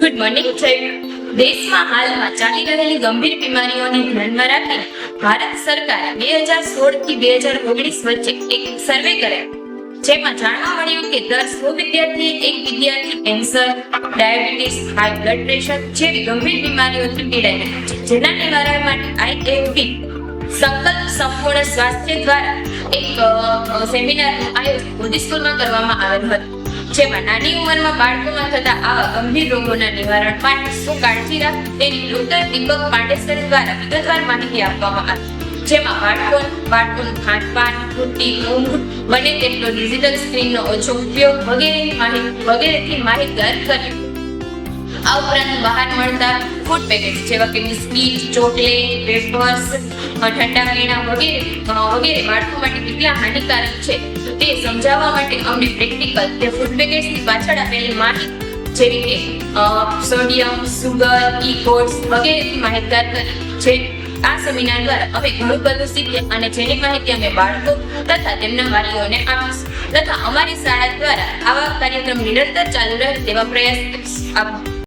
Good morning દેશમાં હાલમાં ચાલી રહેલી ગંભીર બીમારીઓને ધ્યાનમાં રાખી ભારત સરકારે 2016 થી 2019 વચ્ચે એક સર્વે કર્યો, જેમાં જાણવા મળ્યું કે દર 100 વિદ્યાર્થીએ એક વિદ્યાર્થી cancer, diabetes, high blood pressure જેવી ગંભીર બીમારીઓથી પીડાઈ રહ્યા છે, જેના નિવારણ માટે IFP સંકલ્પ સંપૂર્ણ સ્વાસ્થ્ય દ્વારા એક સેમિનારનું આયોજન મોદી સ્કૂલમાં કરવામાં આવેલ હતું, જેમાં નાની ઉંમરમાં બાળકોમાં થતા આવા ગંભીર રોગોના નિવારણ માટે શું કાળજી રાખવી તેની ડોક્ટર દીપક પાંડેસર દ્વારા વિગતવાર માહિતી આપવામાં આવી, જેમાં બાળકોનું ખાનપાન, પૂરતી ઊંઘ, બને તેટલો ડિજિટલ સ્ક્રીનનો ઓછો ઉપયોગ વગેરેથી માહિતગાર કર્યું. આ ઉપરાંત બહાર મળતા ફૂડ પેકેટ જેવા કે બિસ્કીટ, ચોકલેટ, વેફર્સ, ઠંડા પીણા વગેરે બાળકો માટે કેટલા હાનિકારક છે તે સમજાવવા માટે અમને પ્રેક્ટિકલ તે ફૂડ પેકેટ્સની પાછળ આપેલી માહિતી જેવી કે સોડિયમ, સુગર, કોડ્સ વગેરેથી માહિતગાર કરી. આ સેમિનાર દ્વારા અમે ઘણું બધું શીખ્યા અને જેની માહિતી અમે બાળકો તથા તેમના વાલીઓને આપીશું તથા અમારી શાળા દ્વારા આવા કાર્યક્રમ નિરંતર ચાલુ રહે તેવા પ્રયાસ કરીશું.